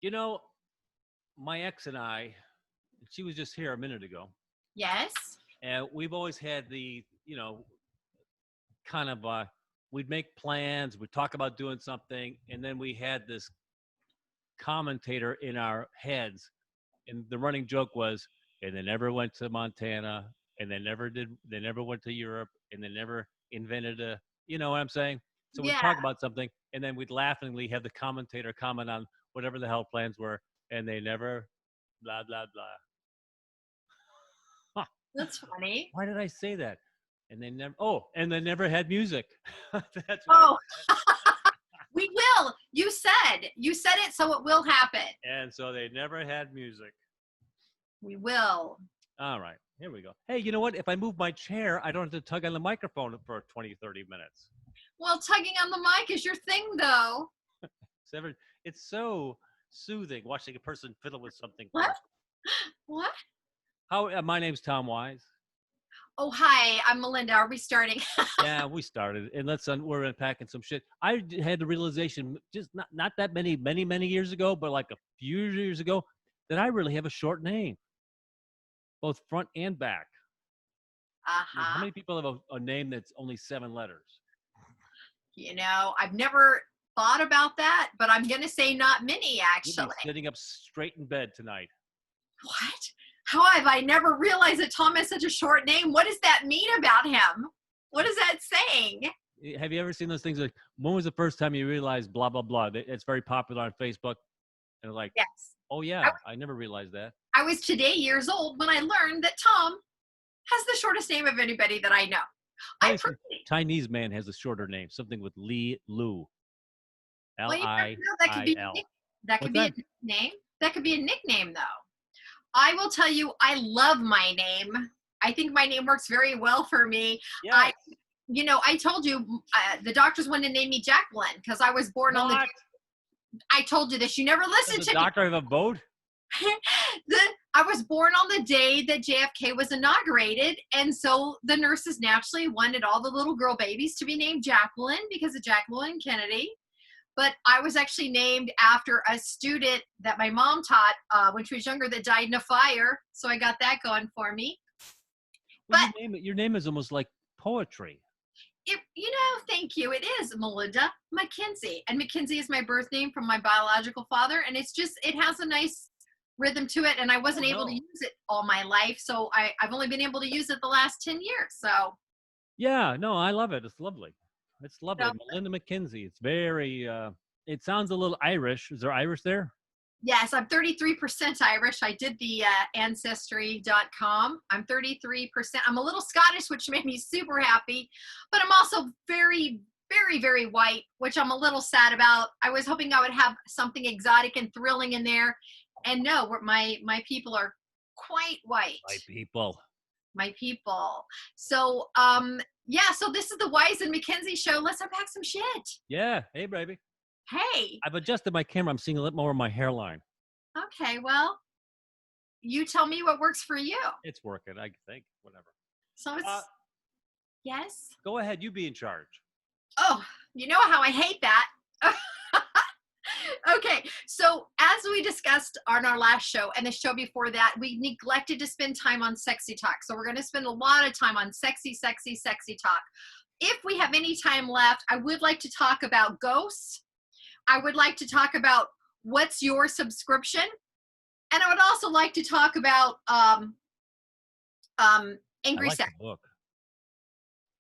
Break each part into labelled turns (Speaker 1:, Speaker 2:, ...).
Speaker 1: You know, my ex and I, she was just here a minute ago,
Speaker 2: Yes.
Speaker 1: and we've always had the, kind of, we'd make plans, we'd talk about doing something, and then we had this commentator in our heads, and the running joke was, and they never went to Montana, and they never went to Europe, and they never invented you know what I'm saying? So we'd
Speaker 2: Yeah.
Speaker 1: talk about something, and then we'd laughingly have the commentator comment on whatever the hell plans were, and they never, blah, blah, blah. Huh.
Speaker 2: That's funny.
Speaker 1: Why did I say that? And they never had music. That's why.
Speaker 2: Oh, we will. You said it, so it will happen.
Speaker 1: And so they never had music.
Speaker 2: We will.
Speaker 1: All right, here we go. Hey, you know what? If I move my chair, I don't have to tug on the microphone for 20, 30 minutes.
Speaker 2: Well, tugging on the mic is your thing, though.
Speaker 1: It's so soothing watching a person fiddle with something.
Speaker 2: What? What?
Speaker 1: My name's Tom Wise.
Speaker 2: Oh, hi. I'm Melinda. Are we starting?
Speaker 1: Yeah, we started, and we're unpacking some shit. I had the realization just not that many years ago, but like a few years ago, that I really have a short name, both front and back. Like, how many people have a name that's only 7 letters?
Speaker 2: I've never thought about that, but I'm going to say not many, actually.
Speaker 1: You'll be sitting up straight in bed tonight.
Speaker 2: What? How have I never realized that Tom has such a short name? What does that mean about him? What is that saying?
Speaker 1: Have you ever seen those things like, when was the first time you realized blah, blah, blah? It's very popular on Facebook. And like,
Speaker 2: yes.
Speaker 1: Oh, yeah, I never realized that.
Speaker 2: I was today years old when I learned that Tom has the shortest name of anybody that I know.
Speaker 1: Chinese man has a shorter name, something with Lu. L-I-I-L.
Speaker 2: That could be a nickname. That could be a nickname, though. I will tell you, I love my name. I think my name works very well for me.
Speaker 1: Yes.
Speaker 2: I told you the doctors wanted to name me Jacqueline because I was born on the day. I told you this. You never listened to me.
Speaker 1: Does the doctor have a vote?
Speaker 2: I was born on the day that JFK was inaugurated, and so the nurses naturally wanted all the little girl babies to be named Jacqueline because of Jacqueline Kennedy. But I was actually named after a student that my mom taught when she was younger that died in a fire. So I got that going for me.
Speaker 1: Well, your name is almost like poetry.
Speaker 2: Thank you. It is Melinda McKinsey. And McKinsey is my birth name from my biological father. And it has a nice rhythm to it. And I wasn't able to use it all my life. So I've only been able to use it the last 10 years. So.
Speaker 1: Yeah, no, I love it. It's lovely. It's lovely. Melinda McKinsey. It's very, it sounds a little Irish. Is there Irish there?
Speaker 2: Yes, I'm 33% Irish. I did the ancestry.com. I'm 33%. I'm a little Scottish, which made me super happy. But I'm also very, very, very white, which I'm a little sad about. I was hoping I would have something exotic and thrilling in there. And no, my people are quite white. My people. So, so this is the Wise and McKinsey show. Let's unpack some shit.
Speaker 1: Yeah. Hey, baby.
Speaker 2: Hey.
Speaker 1: I've adjusted my camera. I'm seeing a little more of my hairline.
Speaker 2: Okay, well, you tell me what works for you.
Speaker 1: It's working, I think. Whatever.
Speaker 2: So it's, yes?
Speaker 1: Go ahead. You be in charge.
Speaker 2: Oh, you know how I hate that. Okay, so as we discussed on our last show and the show before that, we neglected to spend time on sexy talk. So we're going to spend a lot of time on sexy talk. If we have any time left, I would like to talk about ghosts. I would like to talk about what's your subscription. And I would also like to talk about angry sex.
Speaker 1: The book.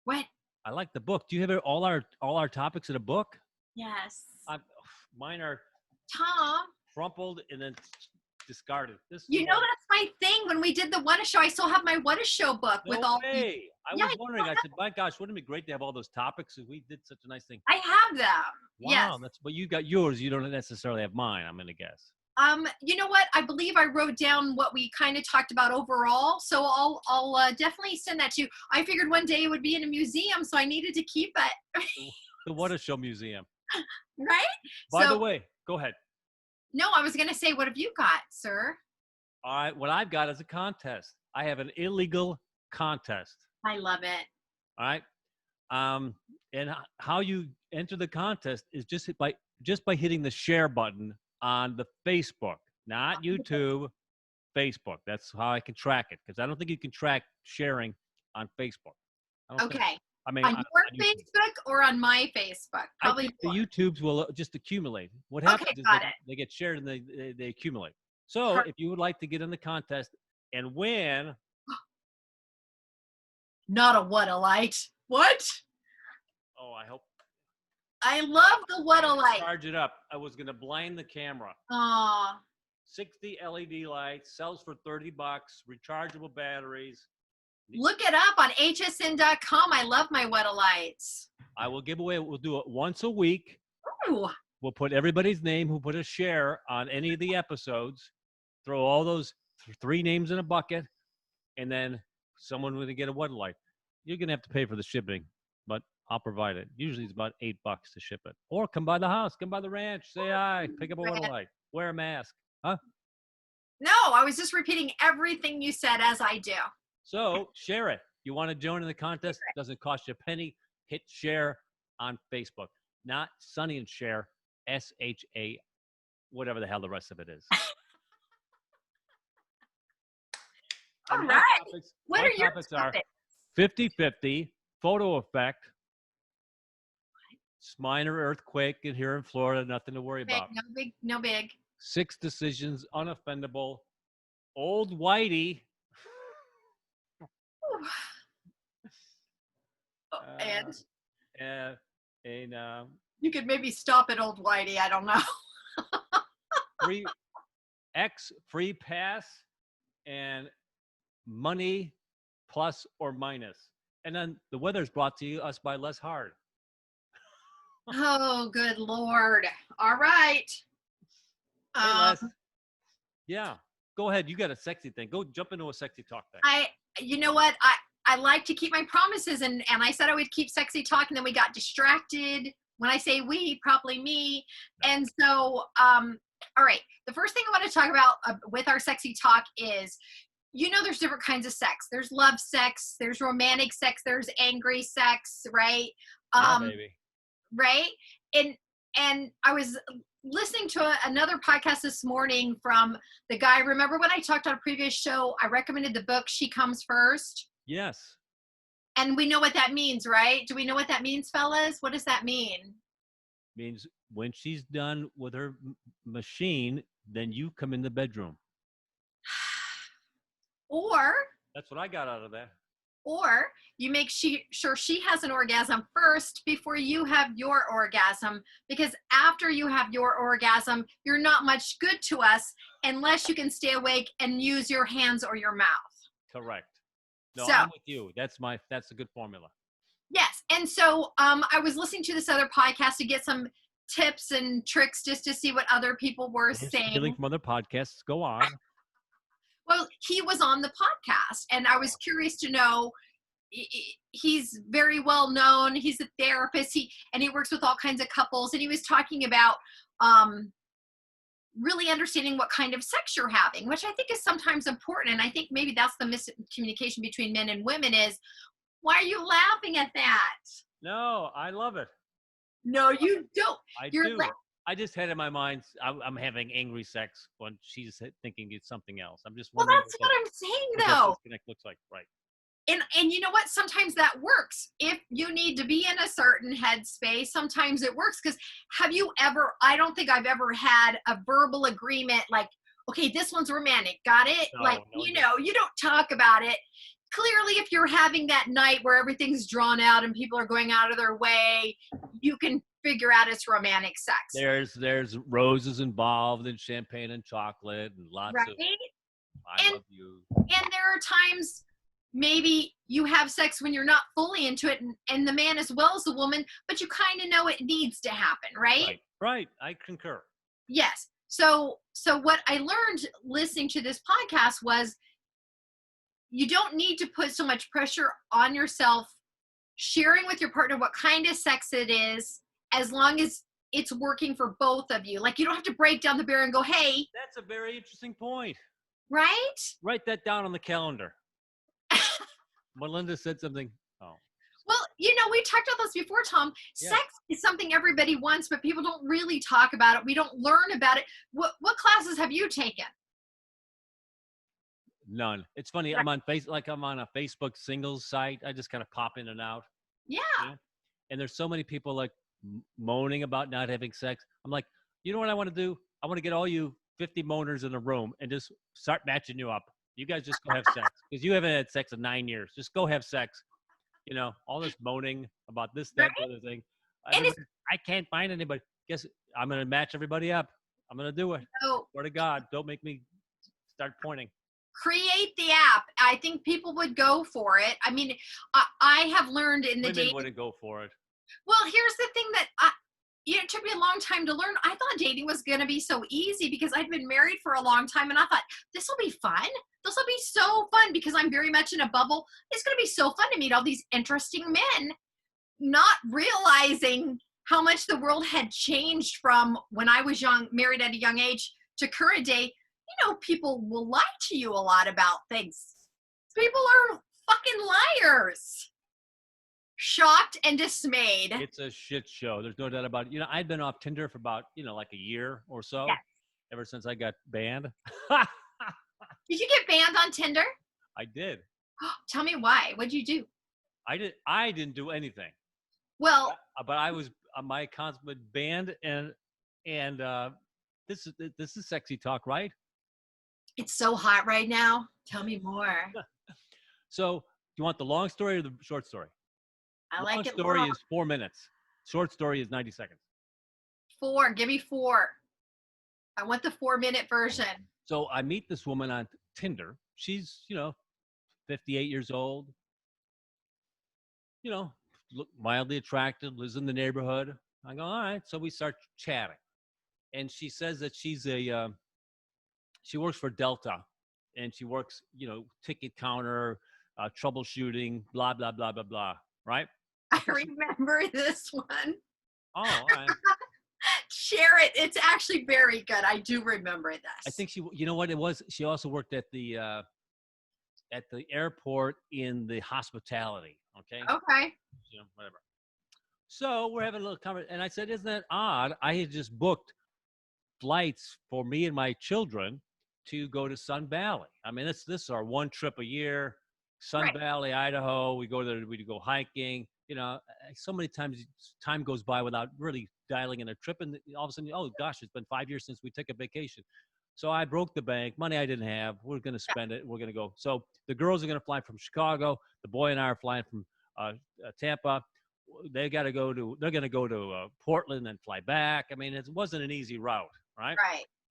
Speaker 2: What?
Speaker 1: I like the book. Do you have all our topics in a book?
Speaker 2: Yes.
Speaker 1: Mine are
Speaker 2: Tom
Speaker 1: crumpled and then discarded.
Speaker 2: That's my thing. When we did the What a Show, I still have my What a Show book with all.
Speaker 1: I was wondering. I said, "My gosh, wouldn't it be great to have all those topics? We did such a nice thing."
Speaker 2: I have them.
Speaker 1: Wow, yes. But you got yours. You don't necessarily have mine. I'm gonna guess.
Speaker 2: You know what? I believe I wrote down what we kind of talked about overall. So I'll definitely send that to you. I figured one day it would be in a museum, so I needed to keep it.
Speaker 1: The What a Show Museum.
Speaker 2: Right?
Speaker 1: By the way, go ahead.
Speaker 2: No, I was going to say, what have you got, sir?
Speaker 1: All right. What I've got is a contest. I have an illegal contest.
Speaker 2: I love it.
Speaker 1: All right. And how you enter the contest is just by hitting the share button on the Facebook, not YouTube, Facebook. That's how I can track it, because I don't think you can track sharing on Facebook. I don't think.
Speaker 2: Okay.
Speaker 1: I mean,
Speaker 2: On
Speaker 1: on
Speaker 2: your
Speaker 1: YouTube.
Speaker 2: Facebook or on my Facebook?
Speaker 1: I
Speaker 2: Probably
Speaker 1: think the
Speaker 2: yours.
Speaker 1: YouTubes will just accumulate. What
Speaker 2: Okay,
Speaker 1: happens is
Speaker 2: got it.
Speaker 1: they get shared and they accumulate. So if you would like to get in the contest and win,
Speaker 2: Not a what-a-lite. What?
Speaker 1: oh, I hope.
Speaker 2: I love the what-a-lite.
Speaker 1: Charge it up. I was going to blind the camera.
Speaker 2: Aw.
Speaker 1: 60 LED lights, sells for $30, rechargeable batteries.
Speaker 2: Look it up on hsn.com. I love my what-a-lites.
Speaker 1: I will give away, we'll do it once a week.
Speaker 2: Ooh.
Speaker 1: We'll put everybody's name who put a share on any of the episodes, throw all those 3 names in a bucket, and then someone will get a what-a-light. You're going to have to pay for the shipping, but I'll provide it. Usually it's about $8 to ship it. Or come by the house, come by the ranch, say hi, pick up a what-a-light, wear a mask. Huh?
Speaker 2: No, I was just repeating everything you said as I do.
Speaker 1: So share it. You want to join in the contest? Doesn't cost you a penny. Hit share on Facebook. Not Sonny and Share, SHA, whatever the hell the rest of it is.
Speaker 2: All right. What are your
Speaker 1: topics?
Speaker 2: topics?
Speaker 1: 50-50, photo effect, minor earthquake here in Florida, nothing to worry about.
Speaker 2: No big.
Speaker 1: 6 decisions, unoffendable, old whitey.
Speaker 2: And
Speaker 1: And
Speaker 2: you could maybe stop at old whitey. I don't know.
Speaker 1: free pass and money plus or minus. And then the weather's brought to us by Les Hard.
Speaker 2: Oh, good Lord. All right.
Speaker 1: Hey, Les. Yeah. Go ahead. You got a sexy thing. Go jump into a sexy talk thing.
Speaker 2: You know what? I like to keep my promises, and I said I would keep sexy talk, and then we got distracted. When I say we, probably me. And so, all right. The first thing I want to talk about with our sexy talk is, there's different kinds of sex. There's love sex. There's romantic sex. There's angry sex, right?
Speaker 1: Yeah, baby.
Speaker 2: Right. And I was listening to another podcast this morning from the guy. Remember when I talked on a previous show, I recommended the book, She Comes First?
Speaker 1: Yes.
Speaker 2: And we know what that means, right? Do we know what that means, fellas? What does that mean?
Speaker 1: Means when she's done with her machine, then you come in the bedroom.
Speaker 2: Or
Speaker 1: that's what I got out of that.
Speaker 2: Or you make sure she has an orgasm first before you have your orgasm, because after you have your orgasm, you're not much good to us unless you can stay awake and use your hands or your mouth.
Speaker 1: Correct. No, I'm with you. That's a good formula.
Speaker 2: Yes. And so I was listening to this other podcast to get some tips and tricks just to see what other people were saying.
Speaker 1: Stealing from other podcasts. Go on.
Speaker 2: Well, he was on the podcast, and I was curious to know. He's very well known. He's a therapist. He works with all kinds of couples, and he was talking about really understanding what kind of sex you're having, which I think is sometimes important. And I think maybe that's the miscommunication between men and women is, why are you laughing at that?
Speaker 1: No, I love it.
Speaker 2: No, you don't.
Speaker 1: I do. I just had in my mind, I'm having angry sex when she's thinking it's something else. I'm just wondering.
Speaker 2: Well, that's what I'm saying, though.
Speaker 1: What disconnect looks like, right?
Speaker 2: And you know what? Sometimes that works. If you need to be in a certain headspace, sometimes it works. Because I don't think I've ever had a verbal agreement like, okay, this one's romantic. Got it? You don't talk about it. Clearly, if you're having that night where everything's drawn out and people are going out of their way, you can figure out it's romantic sex.
Speaker 1: There's roses involved and champagne and chocolate and lots of I love you.
Speaker 2: And there are times maybe you have sex when you're not fully into it, and the man as well as the woman, but you kind of know it needs to happen, right?
Speaker 1: Right. I concur.
Speaker 2: Yes. So what I learned listening to this podcast was you don't need to put so much pressure on yourself sharing with your partner what kind of sex it is, as long as it's working for both of you. Like, you don't have to break down the barrier and go, hey.
Speaker 1: That's a very interesting point.
Speaker 2: Right?
Speaker 1: Write that down on the calendar. Melinda said something. Oh.
Speaker 2: Well, we talked about this before, Tom.
Speaker 1: Yeah.
Speaker 2: Sex is something everybody wants, but people don't really talk about it. We don't learn about it. What classes have you taken?
Speaker 1: None. It's funny.
Speaker 2: Right.
Speaker 1: I'm on a Facebook singles site. I just kind of pop in and out.
Speaker 2: Yeah.
Speaker 1: You know? And there's so many people like moaning about not having sex. I'm like, you know what I want to do? I want to get all you 50 moaners in a room and just start matching you up. You guys just go have sex because you haven't had sex in 9 years. Just go have sex. All this moaning about this, that,
Speaker 2: Right.
Speaker 1: the other thing.
Speaker 2: And it's
Speaker 1: I can't find anybody. Guess I'm going to match everybody up. I'm going to do it.
Speaker 2: so
Speaker 1: Swear to God, don't make me start pointing.
Speaker 2: create the app. I think people would go for it. I mean, I have learned in the
Speaker 1: Women
Speaker 2: dating.
Speaker 1: wouldn't go for it.
Speaker 2: Well, here's the thing that it took me a long time to learn. I thought dating was going to be so easy because I'd been married for a long time, and I thought this will be fun. This will be so fun because I'm very much in a bubble. It's going to be so fun to meet all these interesting men, not realizing how much the world had changed from when I was young, married at a young age, to current day. People will lie to you a lot about things. People are fucking liars. Shocked and dismayed.
Speaker 1: It's a shit show. There's no doubt about it. I'd been off Tinder for about, like a year or so,
Speaker 2: Yes.
Speaker 1: ever since I got banned.
Speaker 2: Did you get banned on Tinder?
Speaker 1: I did.
Speaker 2: Tell me why. What'd you do?
Speaker 1: I didn't do anything.
Speaker 2: Well,
Speaker 1: But I was my accounts were banned, and this is sexy talk, right?
Speaker 2: it's so hot right now. Tell me more.
Speaker 1: So, do you want the long story or the short story?
Speaker 2: I
Speaker 1: Long
Speaker 2: like it
Speaker 1: story
Speaker 2: long.
Speaker 1: is 4 minutes. Short story is 90 seconds.
Speaker 2: 4. Give me 4. I want the 4-minute version.
Speaker 1: So I meet this woman on Tinder. She's, 58 years old. Look mildly attractive, lives in the neighborhood. I go, all right. So we start chatting. And she says that she works for Delta, and she works, ticket counter, troubleshooting, blah, blah, blah, blah, blah. Right?
Speaker 2: I remember this one.
Speaker 1: Oh, all right.
Speaker 2: Share it. It's actually very good. I do remember this.
Speaker 1: I think you know what it was? She also worked at the airport in the hospitality. Okay.
Speaker 2: Okay.
Speaker 1: Whatever. So we're having a little conversation, and I said, "Isn't that odd? I had just booked flights for me and my children to go to Sun Valley. I mean, this is our one trip a year. Sun
Speaker 2: Right.
Speaker 1: Valley, Idaho. We go there. We go hiking. So many times time goes by without really dialing in a trip, and all of a sudden, oh gosh, it's been 5 years since we took a vacation. So I broke the bank, money I didn't have. We're going to spend it. We're going to go. So the girls are going to fly from Chicago. The boy and I are flying from Tampa. They're going to go to Portland and fly back. I mean, it wasn't an easy route, right?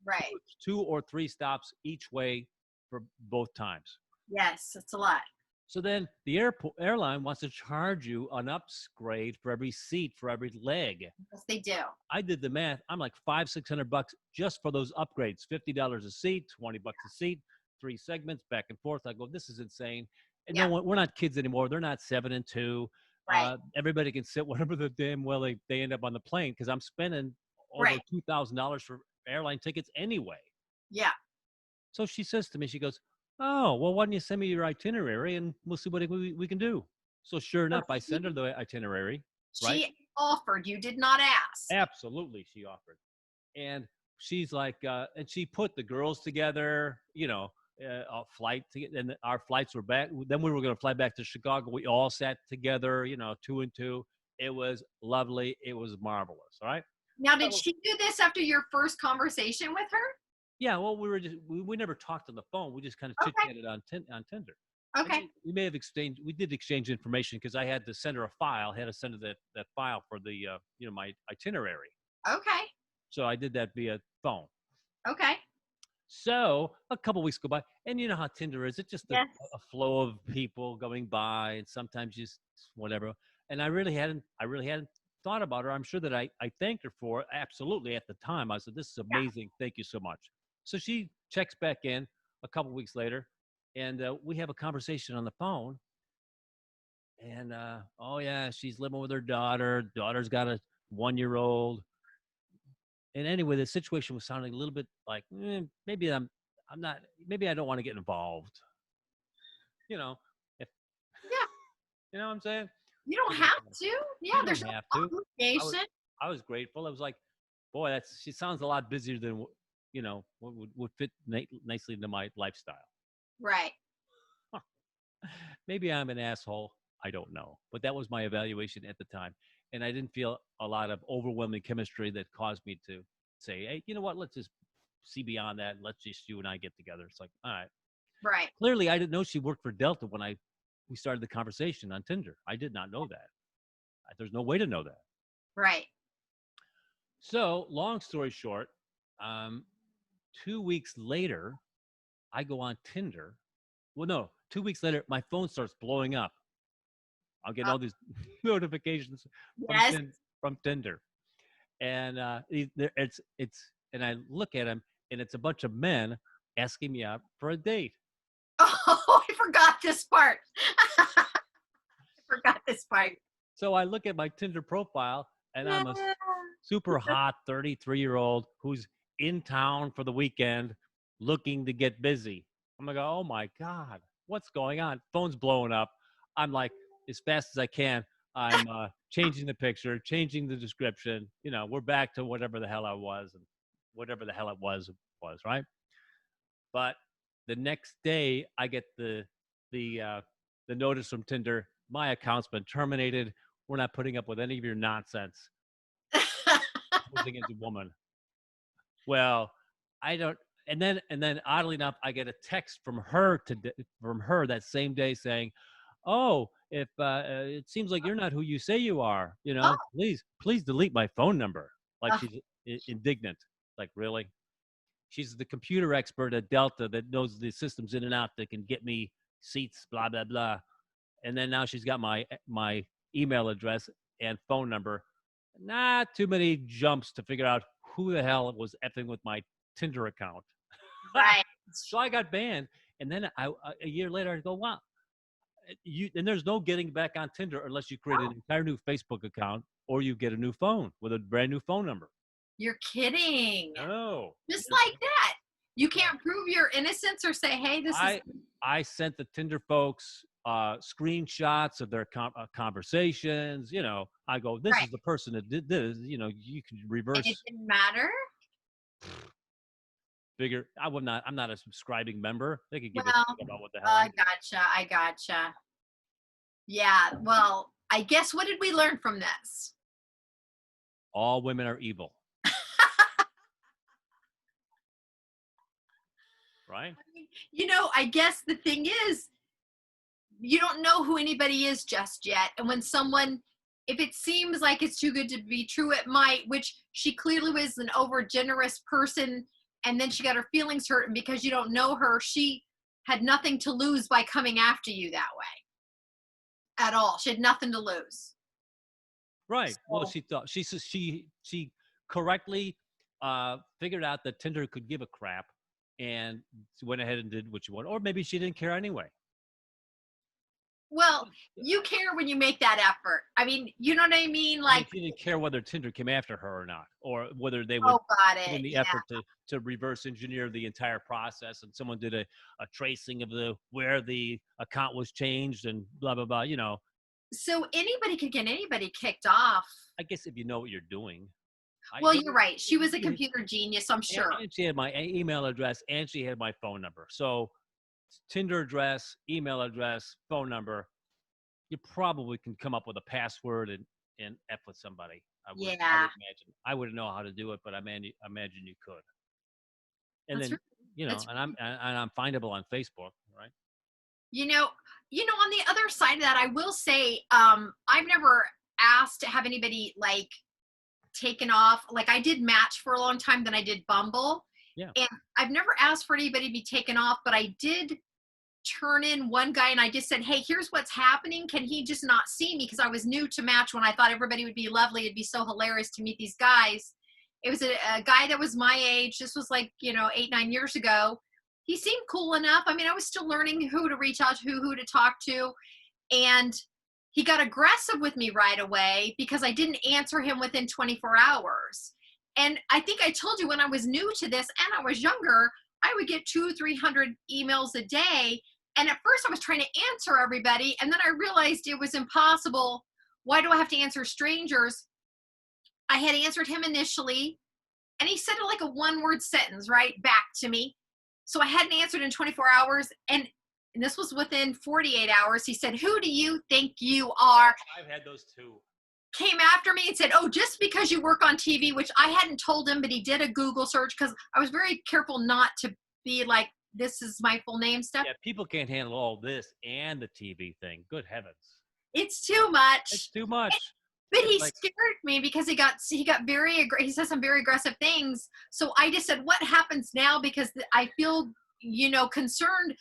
Speaker 2: Right.
Speaker 1: 2 or 3 stops each way for both times.
Speaker 2: Yes, it's a lot.
Speaker 1: So then the airline wants to charge you an upgrade for every seat, for every leg.
Speaker 2: Yes, they do.
Speaker 1: I did the math. I'm like $500-$600 just for those upgrades. $50 a seat, $20 a seat, 3 segments back and forth. I go, this is insane. And
Speaker 2: Yeah.
Speaker 1: no, we're not kids anymore. They're not 7 and 2.
Speaker 2: Right.
Speaker 1: Everybody can sit whatever the damn well they end up on the plane, because I'm spending over
Speaker 2: Right.
Speaker 1: $2,000 for airline tickets anyway.
Speaker 2: Yeah.
Speaker 1: So she says to me, she goes, oh, well, why don't you send me your itinerary and we'll see what we can do. So sure enough, I send her the itinerary. Right?
Speaker 2: She offered. You did not ask.
Speaker 1: Absolutely, she offered. And she's like, and she put the girls together, a flight and our flights were back. Then we were going to fly back to Chicago. We all sat together, 2 and 2. It was lovely. It was marvelous. All right.
Speaker 2: Now, did she do this after your first conversation with her?
Speaker 1: Yeah. Well, we never talked on the phone. We just kind of chit-chatted on Tinder.
Speaker 2: Okay.
Speaker 1: We did exchange information because I had to send her a file. I had to send her that file for the, my itinerary.
Speaker 2: Okay.
Speaker 1: So I did that via phone.
Speaker 2: Okay.
Speaker 1: So a couple weeks go by, and you know how Tinder is. It's just
Speaker 2: Yes.
Speaker 1: a flow of people going by, and sometimes just whatever. And I really hadn't thought about her. I'm sure that I thanked her for it. Absolutely. At the time, I said, this is amazing. Yeah. Thank you so much. So she checks back in a couple weeks later, and we have a conversation on the phone. And, oh, yeah, she's living with her daughter. Daughter's got a 1-year-old. And anyway, the situation was sounding a little bit like, maybe I'm not, maybe I don't want to get involved. If,
Speaker 2: Yeah.
Speaker 1: you know what I'm saying?
Speaker 2: You don't have to. Yeah,
Speaker 1: You
Speaker 2: there's
Speaker 1: don't
Speaker 2: no
Speaker 1: have to. I was
Speaker 2: obligation.
Speaker 1: I was grateful. I was like, boy, she sounds a lot busier than what would fit nicely into my lifestyle.
Speaker 2: Right.
Speaker 1: Maybe I'm an asshole. I don't know. But that was my evaluation at the time. And I didn't feel a lot of overwhelming chemistry that caused me to say, hey, you know what? Let's just see beyond that. Let's just you and I get together. It's like, all right.
Speaker 2: Right.
Speaker 1: Clearly, I didn't know she worked for Delta when we started the conversation on Tinder. I did not know that. There's no way to know that.
Speaker 2: Right.
Speaker 1: So, long story short, 2 weeks later, I go on Tinder. Well, no, 2 weeks later, my phone starts blowing up. I'm getting
Speaker 2: Uh,
Speaker 1: all these notifications
Speaker 2: yes.
Speaker 1: from Tinder, and and I look at them, and it's a bunch of men asking me out for a date.
Speaker 2: Oh, I forgot this part. I forgot this part.
Speaker 1: So I look at my Tinder profile, and I'm a
Speaker 2: Yeah.
Speaker 1: super hot 33-year-old who's in town for the weekend, looking to get busy. I'm like, oh my God, what's going on? Phone's blowing up. I'm like, as fast as I can, I'm changing the picture, changing the description. We're back to whatever the hell I was, and whatever the hell it was, right? But the next day, I get the notice from Tinder. My account's been terminated. We're not putting up with any of your nonsense. Posing as a woman. Well, I don't. And then oddly enough, I get a text from her that same day saying, "Oh, if it seems like you're not who you say you are,
Speaker 2: Oh,
Speaker 1: please delete my phone number." Like
Speaker 2: uh,
Speaker 1: she's indignant. Like, really? She's the computer expert at Delta that knows the systems in and out that can get me seats, blah blah blah. And then now she's got my email address and phone number. Not too many jumps to figure out who the hell was effing with my Tinder account.
Speaker 2: right.
Speaker 1: So I got banned, and then a year later I go, wow. And there's no getting back on Tinder unless you create an entire new Facebook account or you get a new phone with a brand new phone number.
Speaker 2: You're kidding.
Speaker 1: No.
Speaker 2: Just like that. You can't prove your innocence or say, hey, this is.
Speaker 1: I sent the Tinder folks screenshots of their conversations. I go, this
Speaker 2: Right.
Speaker 1: is the person that did this. You can
Speaker 2: And
Speaker 1: reverse.
Speaker 2: it didn't matter.
Speaker 1: Figure. I'm not a subscribing member. They could give a
Speaker 2: Well,
Speaker 1: shit about what the hell I'm doing.
Speaker 2: I gotcha. Yeah. Well, I guess what did we learn from this?
Speaker 1: All women are evil. Right?
Speaker 2: I guess the thing is, you don't know who anybody is just yet. And when someone, if it seems like it's too good to be true, it might, which she clearly was an over generous person. And then she got her feelings hurt. And because you don't know her, she had nothing to lose by coming after you that way at all. She had nothing to lose.
Speaker 1: Right. Well,
Speaker 2: So,
Speaker 1: she thought she correctly figured out that Tinder could give a crap and went ahead and did what she wanted. Or maybe she didn't care anyway.
Speaker 2: well, you care when you make that effort. I mean, you know what I mean? Like,
Speaker 1: she didn't care whether Tinder came after her or not, or whether they would
Speaker 2: oh, got
Speaker 1: put in
Speaker 2: it.
Speaker 1: the
Speaker 2: Yeah.
Speaker 1: effort to reverse engineer the entire process, and someone did a tracing of where the account was changed and blah blah blah.
Speaker 2: So anybody could get anybody kicked off.
Speaker 1: I guess if you know what you're doing.
Speaker 2: Well, you're right. She was a computer genius, I'm sure.
Speaker 1: And she had my email address and she had my phone number. So Tinder address, email address, phone number. You probably can come up with a password and F with somebody. I would imagine. I wouldn't know how to do it, but I imagine you could. And
Speaker 2: That's
Speaker 1: then,
Speaker 2: right.
Speaker 1: and I'm findable on Facebook, right?
Speaker 2: On the other side of that, I will say, I've never asked to have anybody like taken off. Like I did Match for a long time, then I did Bumble.
Speaker 1: Yeah.
Speaker 2: And I've never asked for anybody to be taken off, but I did turn in one guy and I just said, hey, here's what's happening. Can he just not see me? Because I was new to Match when I thought everybody would be lovely. It'd be so hilarious to meet these guys. It was a guy that was my age. This was like, 8-9 years ago. He seemed cool enough. I mean, I was still learning who to reach out to, who to talk to. And he got aggressive with me right away because I didn't answer him within 24 hours. And I think I told you when I was new to this and I was younger, I would get 200-300 emails a day. And at first I was trying to answer everybody. And then I realized it was impossible why do I have to answer strangers? I had answered him initially, and he said like a one-word sentence right back to me. So I hadn't answered in 24 hours, and this was within 48 hours. He said, "Who do you think you are?"
Speaker 1: I've had those too.
Speaker 2: Came after me and said, "Oh, just because you work on TV," which I hadn't told him, but he did a Google search because I was very careful not to be like, this is my full name stuff.
Speaker 1: Yeah, people can't handle all this and the TV thing. Good heavens.
Speaker 2: It's too much.
Speaker 1: It's too much.
Speaker 2: But
Speaker 1: It's
Speaker 2: he
Speaker 1: like,
Speaker 2: scared me because he got very he said some very aggressive things. So I just said, "What happens now?" Because I feel concerned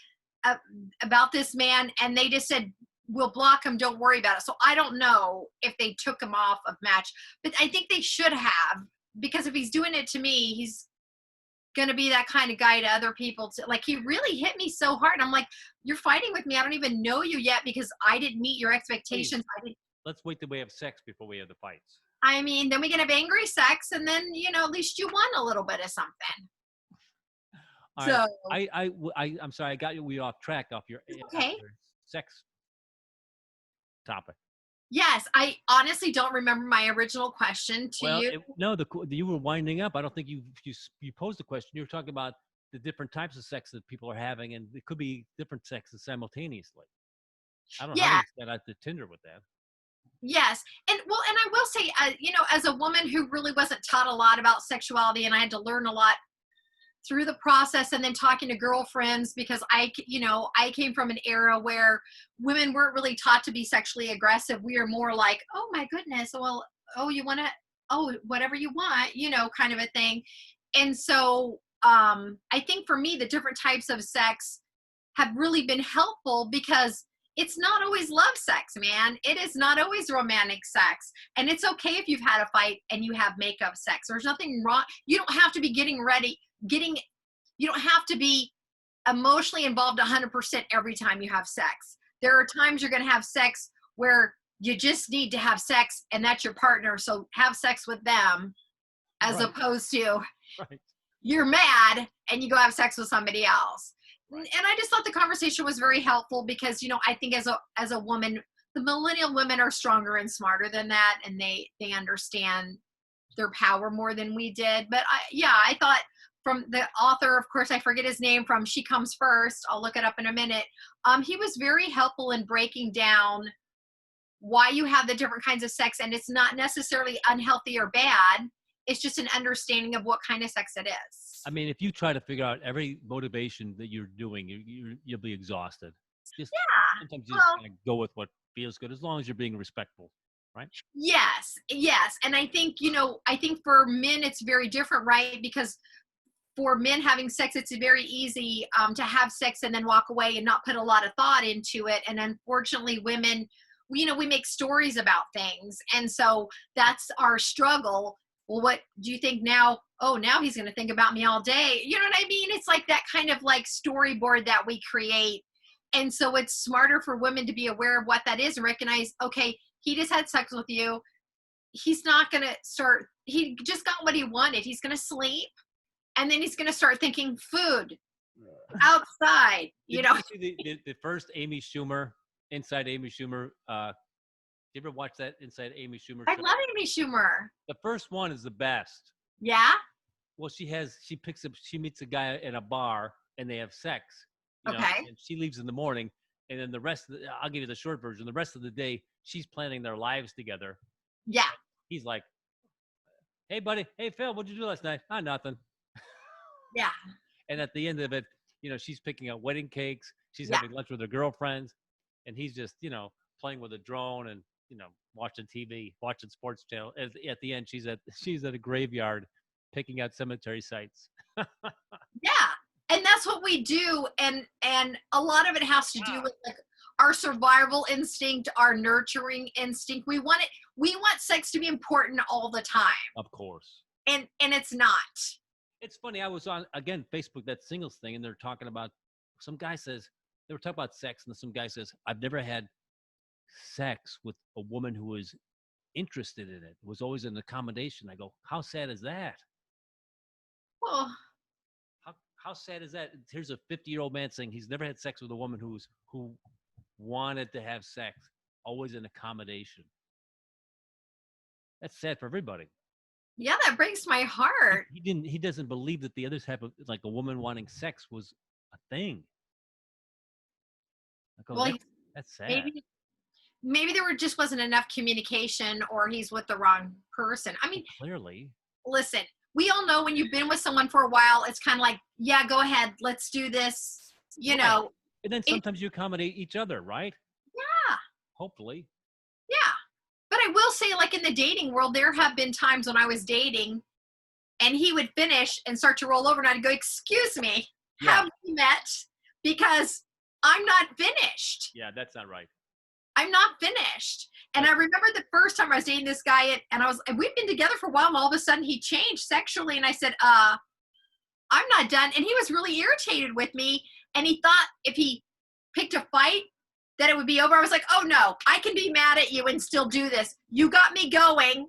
Speaker 2: uh, about this man, and they just said, "We'll block him. Don't worry about it." So I don't know if they took him off of Match, but I think they should have, because if he's doing it to me, he's gonna be that kind of guy to other people. Like, he really hit me so hard. I'm like, "You're fighting with me. I don't even know you yet because I didn't meet your expectations."
Speaker 1: please, let's wait till we have sex before we have the fights.
Speaker 2: I mean, then we can have angry sex, and then at least you won a little bit of something.
Speaker 1: All
Speaker 2: So
Speaker 1: right. I'm sorry. I got you. We off track off your
Speaker 2: okay.
Speaker 1: sex topic.
Speaker 2: Yes, I honestly don't remember my original question to
Speaker 1: Well,
Speaker 2: you.
Speaker 1: no, you were winding up. I don't think you posed the question. You were talking about the different types of sex that people are having, and it could be different sexes simultaneously. I don't know how
Speaker 2: Yeah,
Speaker 1: you got out to Tinder with that.
Speaker 2: yes. And I will say, as a woman who really wasn't taught a lot about sexuality, and I had to learn a lot through the process, and then talking to girlfriends, because I came from an era where women weren't really taught to be sexually aggressive. We are more like, "Oh my goodness, well, oh, you want to, oh, whatever you want," kind of a thing. And so I think for me, the different types of sex have really been helpful, because it's not always love sex, man. It is not always romantic sex. And it's okay if you've had a fight and you have makeup sex. There's nothing wrong. You don't have to be you don't have to be emotionally involved 100% every time you have sex. There are times you're going to have sex where you just need to have sex, and that's your partner. So have sex with them, as
Speaker 1: Right.
Speaker 2: opposed to
Speaker 1: Right.
Speaker 2: you're mad and you go have sex with somebody else.
Speaker 1: Right.
Speaker 2: And I just thought the conversation was very helpful, because I think as a woman, the millennial women are stronger and smarter than that, and they understand their power more than we did. But I thought, from the author, of course I forget his name, from She Comes First, I'll look it up in a minute. He was very helpful in breaking down why you have the different kinds of sex, and it's not necessarily unhealthy or bad. It's just an understanding of what kind of sex it is.
Speaker 1: I mean, if you try to figure out every motivation that you're doing, you'll be exhausted. Just sometimes you just
Speaker 2: Well,
Speaker 1: kind of go with what feels good, as long as you're being respectful, right?
Speaker 2: yes. And I think, I think for men, it's very different, right? Because for men having sex, it's very easy to have sex and then walk away and not put a lot of thought into it. And unfortunately, women, we make stories about things. And so that's our struggle. Well, what do you think now? Oh, now he's going to think about me all day. You know what I mean? It's like that kind of like storyboard that we create. And so it's smarter for women to be aware of what that is and recognize, okay, he just had sex with you. He's not going to start, he just got what he wanted. He's going to sleep, and then he's going to start thinking food outside,
Speaker 1: Did you see the first Amy Schumer, Inside Amy Schumer? You ever watch that Inside Amy Schumer
Speaker 2: I
Speaker 1: show?
Speaker 2: love Amy Schumer.
Speaker 1: The first one is the best.
Speaker 2: Yeah.
Speaker 1: Well, she meets a guy in a bar and they have sex,
Speaker 2: Okay.
Speaker 1: and she leaves in the morning. And then I'll give you the short version. The rest of the day, she's planning their lives together.
Speaker 2: Yeah.
Speaker 1: He's like, "Hey, buddy. Hey, Phil, what'd you do last night?" "Ah, nothing."
Speaker 2: Yeah.
Speaker 1: And at the end of it, she's picking out wedding cakes. She's
Speaker 2: Yeah.
Speaker 1: having lunch with her girlfriends. And he's just, playing with a drone and, watching TV, watching sports channel. At the end, she's at a graveyard picking out cemetery sites.
Speaker 2: Yeah. And that's what we do. And a lot of it has to do with like our survival instinct, our nurturing instinct. We want sex to be important all the time.
Speaker 1: Of course.
Speaker 2: And it's not.
Speaker 1: It's funny. I was on, again, Facebook, that singles thing, and they're talking about, some guy says, they were talking about sex, and some guy says, "I've never had sex with a woman who was interested in it. It was always an accommodation." I go, how sad is that?
Speaker 2: Well,
Speaker 1: How sad is that? Here's a 50-year-old man saying he's never had sex with a woman who wanted to have sex. Always an accommodation. That's sad for everybody.
Speaker 2: Yeah, that breaks my heart.
Speaker 1: He doesn't believe that the other type of, like a woman wanting sex was a thing. I go,
Speaker 2: Well,
Speaker 1: that's sad.
Speaker 2: maybe there just wasn't enough communication, or he's with the wrong person. I mean,
Speaker 1: Clearly.
Speaker 2: listen, we all know when you've been with someone for a while, it's kind of like, yeah, go ahead, let's do this. You
Speaker 1: Right.
Speaker 2: know,
Speaker 1: And then sometimes you accommodate each other, right?
Speaker 2: yeah,
Speaker 1: Hopefully.
Speaker 2: yeah. But I will say, like in the dating world, there have been times when I was dating and he would finish and start to roll over, and I'd go, excuse me,
Speaker 1: Yeah.
Speaker 2: have we met? Because I'm not finished.
Speaker 1: Yeah, that's not right.
Speaker 2: I'm not finished. And I remember the first time I was dating this guy, and we've been together for a while, and all of a sudden he changed sexually, and I said, I'm not done. And he was really irritated with me, and he thought if he picked a fight that it would be over. I was like, oh no, I can be mad at you and still do this. You got me going,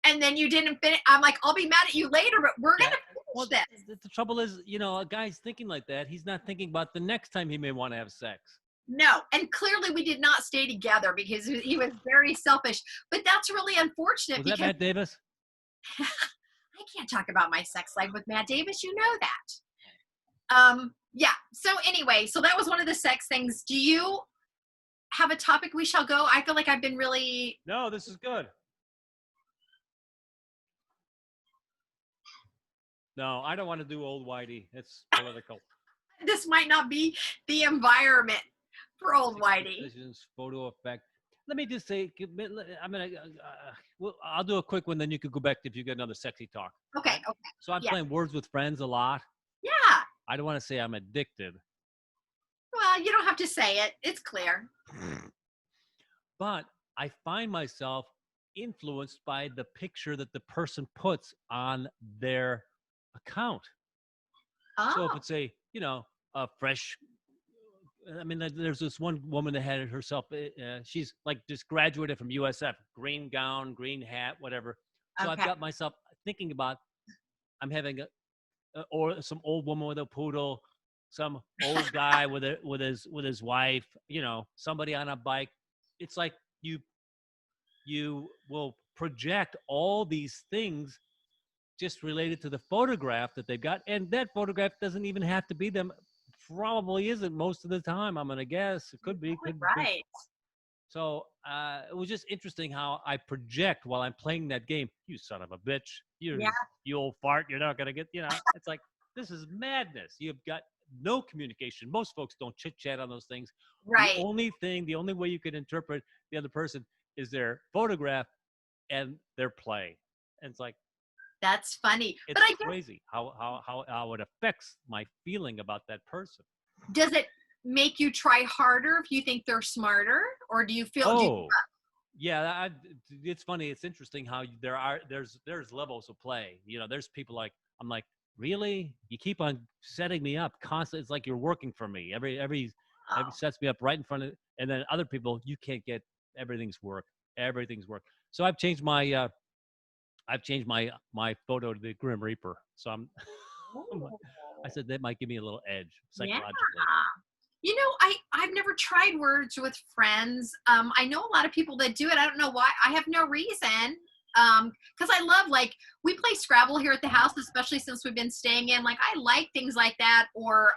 Speaker 2: and then you didn't finish. I'm like, I'll be mad at you later, but we're gonna finish this.
Speaker 1: The trouble is, a guy's thinking like that. He's not thinking about the next time he may want to have sex.
Speaker 2: No, and clearly we did not stay together because he was very selfish. But that's really unfortunate.
Speaker 1: Was that Matt Davis?
Speaker 2: I can't talk about my sex life with Matt Davis. You know that. Yeah. So anyway, so that was one of the sex things. Do you have a topic we shall go? I feel like I've been really.
Speaker 1: No, this is good. No, I don't want to do old Whitey. It's political.
Speaker 2: This might not be the environment for old Whitey.
Speaker 1: Photo effect. Let me just say, I'm gonna. I'll do a quick one, then you could go back if you get another sexy talk.
Speaker 2: Okay.
Speaker 1: Right?
Speaker 2: Okay.
Speaker 1: So I'm playing Words with Friends a lot.
Speaker 2: Yeah.
Speaker 1: I don't want to say I'm addicted.
Speaker 2: Well, you don't have to say it. It's clear.
Speaker 1: But I find myself influenced by the picture that the person puts on their account.
Speaker 2: Oh.
Speaker 1: So if it's a fresh, I mean, there's this one woman that had it herself. She's like just graduated from USF, green gown, green hat, whatever. So I've got myself thinking about, I'm having or some old woman with a poodle, some old guy with his wife, somebody on a bike. It's like you will project all these things just related to the photograph that they've got. And that photograph doesn't even have to be them. Probably isn't most of the time, I'm going to guess. It could be.
Speaker 2: Right.
Speaker 1: So it was just interesting how I project while I'm playing that game. You son of a bitch. You old fart. You're not going to get, it's like, this is madness. You've got no communication. Most folks don't chit chat on those things.
Speaker 2: Right.
Speaker 1: The only way you can interpret the other person is their photograph and their play. And it's like,
Speaker 2: that's funny.
Speaker 1: It's crazy how it affects my feeling about that person.
Speaker 2: Does it make you try harder if you think they're smarter, or do you feel?
Speaker 1: Yeah, it's funny. It's interesting how there's levels of play. There's people like, I'm like, really? You keep on setting me up constantly. It's like you're working for me. Every sets me up right in front of. And then other people, you can't get everything's work. Everything's work. So I've changed my photo to the Grim Reaper. So I said that might give me a little edge psychologically.
Speaker 2: Yeah. I've never tried Words with Friends. I know a lot of people that do it. I don't know why. I have no reason. Because I love, like, we play Scrabble here at the house, especially since we've been staying in. Like, I like things like that, or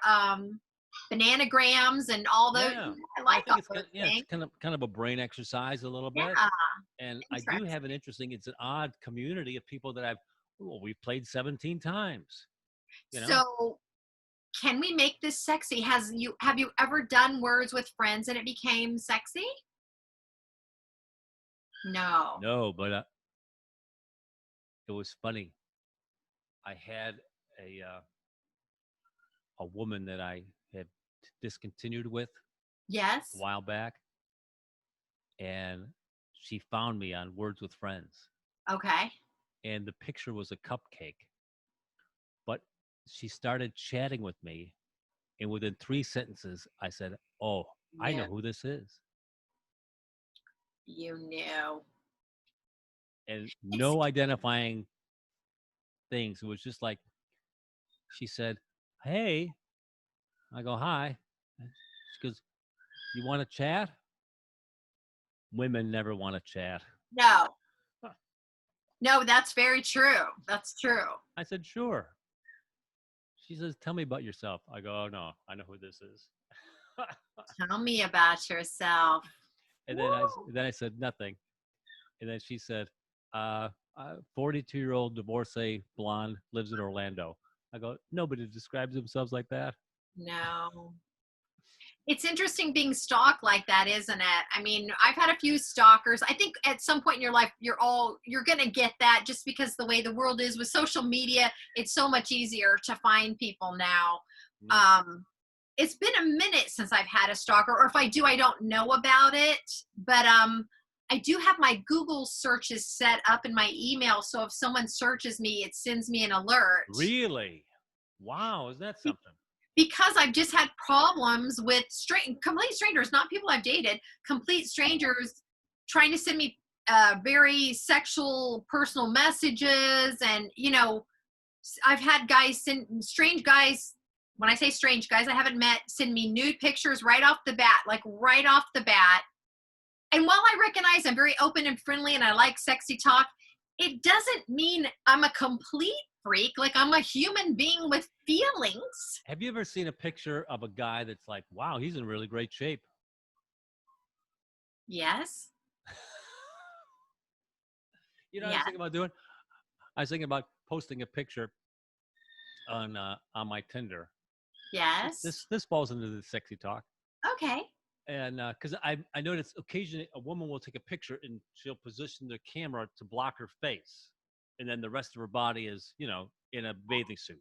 Speaker 2: bananagrams and all those.
Speaker 1: Yeah.
Speaker 2: I like all those
Speaker 1: things. It's kind of a brain exercise a little bit.
Speaker 2: Yeah.
Speaker 1: And I do have it's an odd community of people that we've played 17 times.
Speaker 2: So can we make this sexy? Have you ever done Words with Friends and it became sexy? No,
Speaker 1: but it was funny. I had a woman that I had discontinued with a while back, and she found me on Words with Friends.
Speaker 2: Okay.
Speaker 1: And the picture was a cupcake. But she started chatting with me, and within 3 sentences, I said, "Oh, yeah. I know who this is."
Speaker 2: You knew.
Speaker 1: And no identifying things. It was just like, she said, "Hey." I go, "Hi." She goes, "You want to chat?" Women never want to chat.
Speaker 2: No. No, that's very true. That's true.
Speaker 1: I said, sure. She says, tell me about yourself. I go, oh, no, I know who this is.
Speaker 2: Tell me about yourself.
Speaker 1: And
Speaker 2: Woo!
Speaker 1: then I said nothing. And then she said, 42-year-old divorcee, blonde, lives in Orlando. I go, nobody describes themselves like that.
Speaker 2: No. It's interesting being stalked like that, isn't it? I mean, I've had a few stalkers. I think at some point in your life, you're going to get that just because the way the world is with social media, it's so much easier to find people now.
Speaker 1: Yeah.
Speaker 2: It's been a minute since I've had a stalker, or if I do, I don't know about it. But I do have my Google searches set up in my email, so if someone searches me, it sends me an alert.
Speaker 1: Really? Wow, is that something?
Speaker 2: Because I've just had problems with complete strangers, not people I've dated, complete strangers trying to send me very sexual personal messages. And, I've had guys strange guys. When I say strange guys I haven't met, send me nude pictures right off the bat, like right off the bat. And while I recognize I'm very open and friendly and I like sexy talk, it doesn't mean I'm a complete freak. Like, I'm a human being with feelings.
Speaker 1: Have you ever seen a picture of a guy that's like, wow, he's in really great shape?
Speaker 2: Yes.
Speaker 1: You know what I was
Speaker 2: Yes.
Speaker 1: thinking about doing? I was thinking about posting a picture on my Tinder.
Speaker 2: Yes.
Speaker 1: This falls into the sexy talk.
Speaker 2: Okay.
Speaker 1: And because I noticed occasionally a woman will take a picture and she'll position the camera to block her face. And then the rest of her body is, in a bathing suit.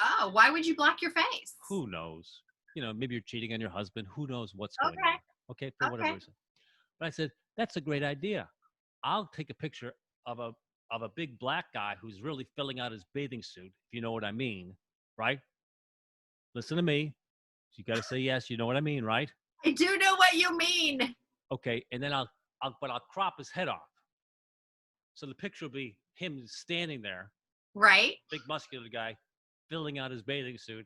Speaker 2: Oh, why would you block your face?
Speaker 1: Who knows? Maybe you're cheating on your husband. Who knows what's going
Speaker 2: Okay.
Speaker 1: on? Okay, for whatever
Speaker 2: Okay.
Speaker 1: reason. But I said, that's a great idea. I'll take a picture of a big black guy who's really filling out his bathing suit, if you know what I mean, right? Listen to me. You got to say yes. You know what I mean, right?
Speaker 2: I do know what you mean.
Speaker 1: Okay, and then I'll crop his head off. So the picture will be him standing there,
Speaker 2: Right.
Speaker 1: big muscular guy, filling out his bathing suit,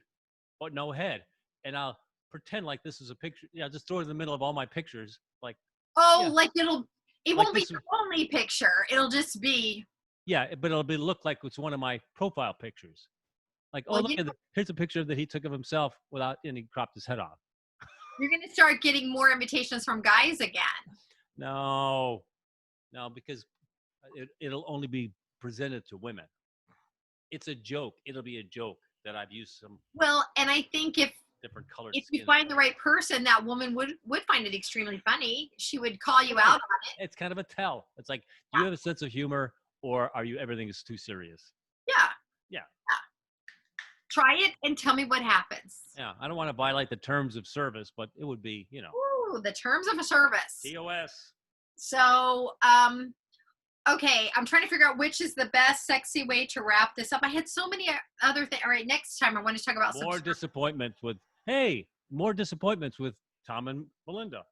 Speaker 1: but no head. And I'll pretend like this is a picture. Just throw it in the middle of all my pictures, like
Speaker 2: Oh,
Speaker 1: yeah,
Speaker 2: like it
Speaker 1: like
Speaker 2: won't be
Speaker 1: this.
Speaker 2: your only picture. It'll just be,
Speaker 1: Yeah, but it'll look like it's one of my profile pictures. Like, oh
Speaker 2: well,
Speaker 1: look, here's a picture that he took of himself and he cropped his head off.
Speaker 2: you're going to start getting more invitations from guys again.
Speaker 1: No, because it'll only be presented to women. It's a joke. It'll be a joke that I've used some.
Speaker 2: Well, and I think if
Speaker 1: Different colored
Speaker 2: if you
Speaker 1: skin.
Speaker 2: find the right person, that woman would find it extremely funny. She would call you out on it.
Speaker 1: It's kind of a tell. It's like, do you have a sense of humor, or are you everything is too serious?
Speaker 2: Yeah.
Speaker 1: Yeah.
Speaker 2: Try it and tell me what happens.
Speaker 1: Yeah. I don't want to violate the terms of service, but it would be,
Speaker 2: Ooh, the terms of a service.
Speaker 1: TOS.
Speaker 2: So, okay, I'm trying to figure out which is the best sexy way to wrap this up. I had so many other things. All right, next time I want to talk about
Speaker 1: More disappointments with Tom and Melinda.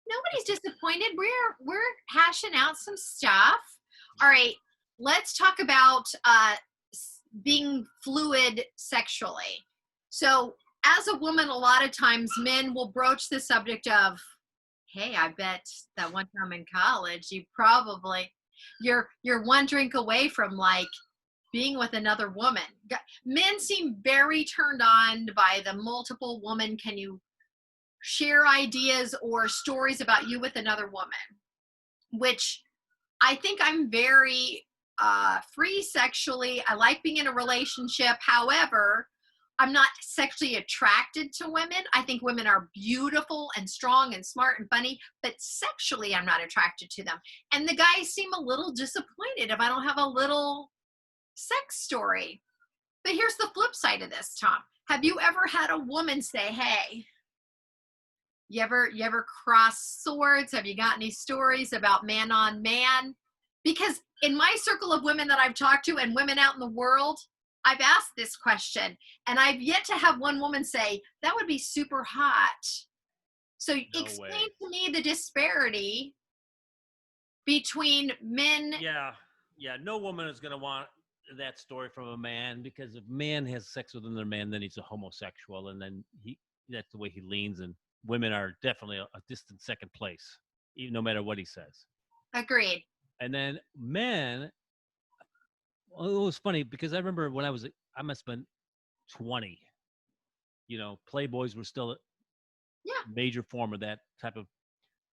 Speaker 2: Nobody's disappointed. We're hashing out some stuff. All right, let's talk about being fluid sexually. So, as a woman, a lot of times men will broach the subject of, hey, I bet that one time in college you're one drink away from like being with another woman. Men seem very turned on by the multiple woman. Can you share ideas or stories about you with another woman? Which I think I'm very free sexually. I like being in a relationship. However, I'm not sexually attracted to women. I think women are beautiful and strong and smart and funny, but sexually I'm not attracted to them. And the guys seem a little disappointed if I don't have a little sex story. But here's the flip side of this, Tom. Have you ever had a woman say, hey, you ever cross swords? Have you got any stories about man on man? Because in my circle of women that I've talked to and women out in the world, I've asked this question and I've yet to have one woman say, that would be super hot. So explain to me the disparity between men.
Speaker 1: Yeah. No woman is going to want that story from a man, because if a man has sex with another man, then he's a homosexual, and then that's the way he leans, and women are definitely a distant second place, even no matter what he says.
Speaker 2: Agreed.
Speaker 1: And then men, Well, it was funny because I remember when I must have been 20. Playboys were still a
Speaker 2: Yeah.
Speaker 1: major form of that type of,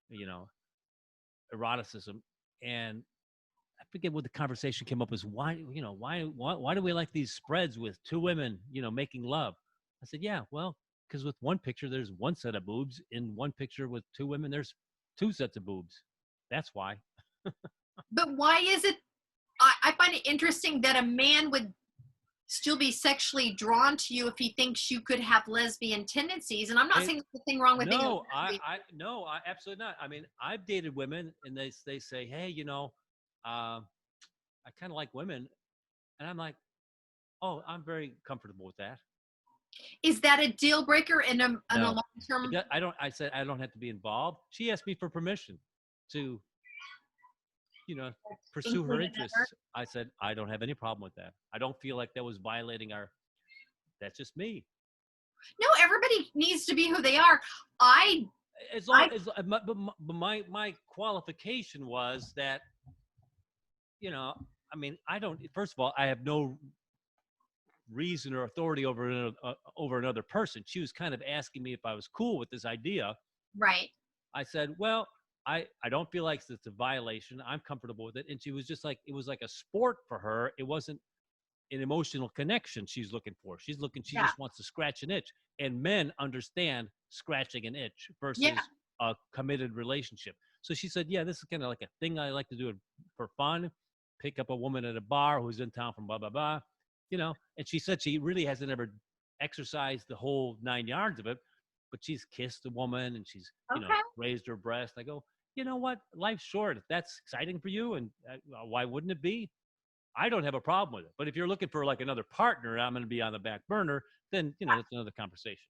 Speaker 1: you know, eroticism. And I forget what the conversation came up as why do we like these spreads with two women, making love? I said, yeah, well, because with one picture, there's one set of boobs. In one picture with two women, there's two sets of boobs. That's why.
Speaker 2: But why is it? I find it interesting that a man would still be sexually drawn to you if he thinks you could have lesbian tendencies. And I'm not saying there's anything wrong with being a
Speaker 1: No,
Speaker 2: lesbian.
Speaker 1: no, I absolutely not. I mean, I've dated women, and they say, hey, I kind of like women, and I'm like, oh, I'm very comfortable with that.
Speaker 2: Is that a deal breaker in a
Speaker 1: No,
Speaker 2: long term?
Speaker 1: I don't. I said I don't have to be involved. She asked me for permission to, you know, pursue her
Speaker 2: Include another?
Speaker 1: interests. I said I don't have any problem with that. I don't feel like that was violating our. That's just me.
Speaker 2: No, everybody needs to be who they are. I
Speaker 1: As long
Speaker 2: I
Speaker 1: as but my qualification was that, I mean, I don't. First of all, I have no reason or authority over another person. She was kind of asking me if I was cool with this idea.
Speaker 2: right.
Speaker 1: I said, well, I don't feel like it's a violation. I'm comfortable with it. And she was just like, it was like a sport for her. It wasn't an emotional connection she's looking for. She
Speaker 2: Yeah.
Speaker 1: just wants to scratch an itch. And men understand scratching an itch
Speaker 2: Yeah.
Speaker 1: versus a committed relationship. So she said, yeah, this is kind of like a thing I like to do for fun. Pick up a woman at a bar who's in town from blah, blah, blah. And she said she really hasn't ever exercised the whole 9 yards of it, but she's kissed a woman and she's,
Speaker 2: Okay.
Speaker 1: raised her breast. I go, you know what? Life's short. If that's exciting for you, and why wouldn't it be? I don't have a problem with it. But if you're looking for like another partner, I'm going to be on the back burner, then, that's another conversation.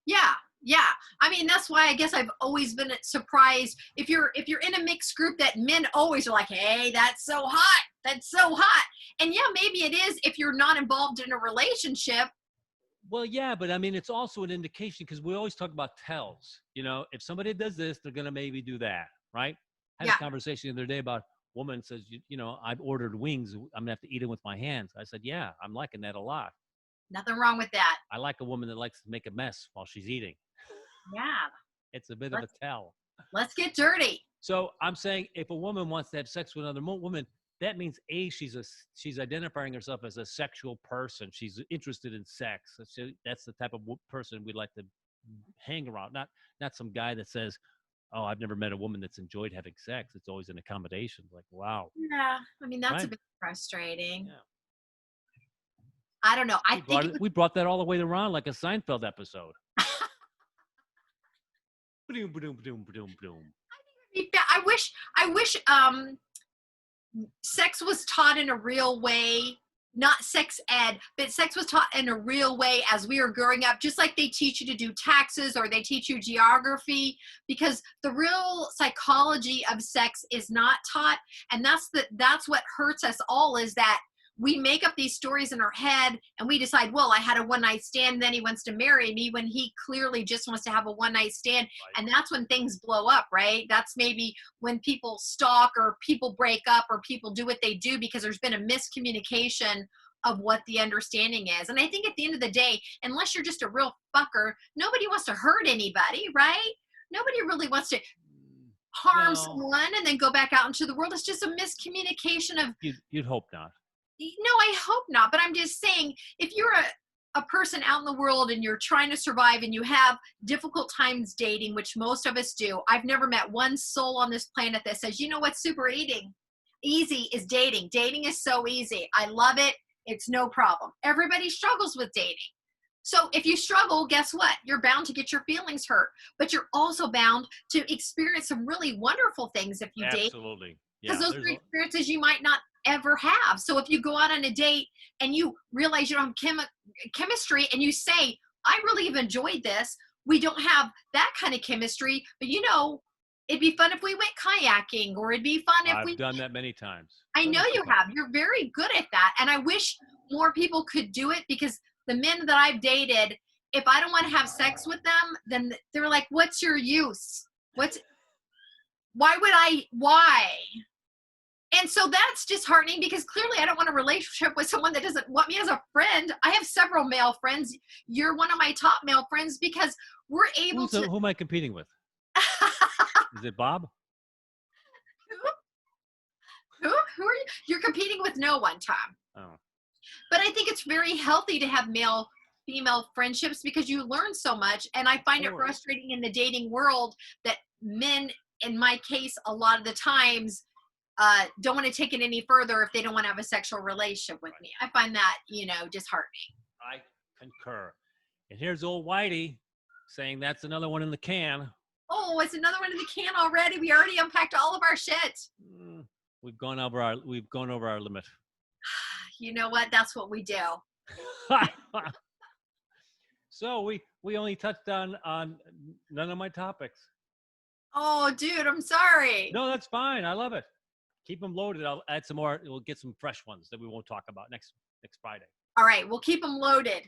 Speaker 2: Yeah. Yeah. I mean, that's why I guess I've always been surprised if you're in a mixed group that men always are like, hey, that's so hot. That's so hot. And yeah, maybe it is if you're not involved in a relationship.
Speaker 1: Well, yeah, but I mean, it's also an indication because we always talk about tells. If somebody does this, they're going to maybe do that, right? I had
Speaker 2: Yeah.
Speaker 1: a conversation the other day about a woman says, I've ordered wings. I'm going to have to eat them with my hands. I said, yeah, I'm liking that a lot.
Speaker 2: Nothing wrong with that.
Speaker 1: I like a woman that likes to make a mess while she's eating.
Speaker 2: Yeah.
Speaker 1: It's a bit of a
Speaker 2: Let's
Speaker 1: tell.
Speaker 2: let's get dirty.
Speaker 1: So I'm saying if a woman wants to have sex with another woman, that means she's identifying herself as a sexual person. She's interested in sex. That's the type of person we'd like to hang around. Not some guy that says, "Oh, I've never met a woman that's enjoyed having sex. It's always an accommodation." Like, wow,
Speaker 2: Yeah. I mean, that's a
Speaker 1: right?
Speaker 2: bit frustrating.
Speaker 1: Yeah.
Speaker 2: I don't know. I think
Speaker 1: We brought that all the way around like a Seinfeld episode. Ba-doom, ba-doom, ba-doom, ba-doom, ba-doom.
Speaker 2: I wish sex was taught in a real way, not sex ed, but sex was taught in a real way as we were growing up, just like they teach you to do taxes or they teach you geography, because the real psychology of sex is not taught. And that's what hurts us all, is that we make up these stories in our head and we decide, well, I had a one night stand, then he wants to marry me, when he clearly just wants to have a one night stand.
Speaker 1: Right.
Speaker 2: And that's when things blow up, right? That's maybe when people stalk or people break up or people do what they do because there's been a miscommunication of what the understanding is. And I think at the end of the day, unless you're just a real fucker, nobody wants to hurt anybody, right? Nobody really wants to harm
Speaker 1: No,
Speaker 2: someone and then go back out into the world. It's just a miscommunication of,
Speaker 1: you'd hope not.
Speaker 2: no, I hope not. But I'm just saying, if you're a person out in the world and you're trying to survive and you have difficult times dating, which most of us do, I've never met one soul on this planet that says, you know what's super easy is dating. Dating is so easy. I love it. It's no problem. Everybody struggles with dating. So if you struggle, guess what? You're bound to get your feelings hurt, but you're also bound to experience some really wonderful things if you date,
Speaker 1: Absolutely.
Speaker 2: because
Speaker 1: Yeah.
Speaker 2: those are experiences you might not ever have. So if you go out on a date and you realize you don't have chemistry and you say, I really have enjoyed this, we don't have that kind of chemistry, but it'd be fun if we went kayaking, or it'd be fun if
Speaker 1: I've
Speaker 2: we,
Speaker 1: done that many times.
Speaker 2: I know
Speaker 1: Plenty
Speaker 2: you
Speaker 1: of times.
Speaker 2: have, you're very good at that. And I wish more people could do it, because the men that I've dated, if I don't want to have sex with them, then they're like, what's your use? Why? And so that's disheartening because clearly I don't want a relationship with someone that doesn't want me as a friend. I have several male friends. You're one of my top male friends because we're able to.
Speaker 1: Who am I competing with? Is it Bob?
Speaker 2: Who are you? You're competing with no one, Tom.
Speaker 1: Oh.
Speaker 2: But I think it's very healthy to have male female friendships because you learn so much. And I find it frustrating in the dating world that men, in my case, a lot of the times don't want to take it any further if they don't want to have a sexual relationship with me. I find that, disheartening.
Speaker 1: I concur. And here's old Whitey saying that's another one in the can.
Speaker 2: Oh, it's another one in the can already. We already unpacked all of our shit.
Speaker 1: We've gone over our limit.
Speaker 2: You know what? That's what we do.
Speaker 1: So we only touched on none of my topics.
Speaker 2: Oh, dude, I'm sorry.
Speaker 1: No, that's fine. I love it. Keep them loaded. I'll add some more. We'll get some fresh ones that we won't talk about next Friday.
Speaker 2: All right, we'll keep them loaded.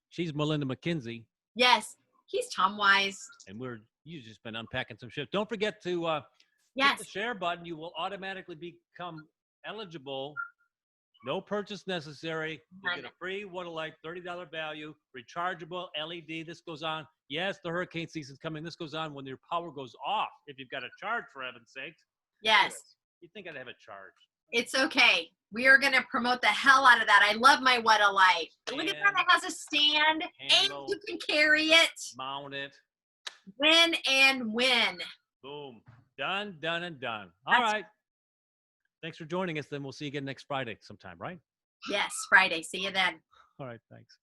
Speaker 1: She's Melinda McKinsey.
Speaker 2: Yes, he's Tom Wise.
Speaker 1: And you've just been unpacking some shit. Don't forget to hit the share button. You will automatically become eligible. No purchase necessary. You get a free $30 value, rechargeable LED. This goes on. Yes, the hurricane season's coming. This goes on when your power goes off. If you've got a charge, for heaven's sakes.
Speaker 2: Yes.
Speaker 1: You think I'd have a charge?
Speaker 2: It's okay. We are going to promote the hell out of that. I love my What a Light. Look at that. It has a stand
Speaker 1: handle,
Speaker 2: and you can carry it.
Speaker 1: Mount it.
Speaker 2: Win and win.
Speaker 1: Boom. Done, done, and done. All right. Thanks for joining us. Then we'll see you again next Friday sometime, right?
Speaker 2: Yes, Friday. See you then.
Speaker 1: All right. Thanks.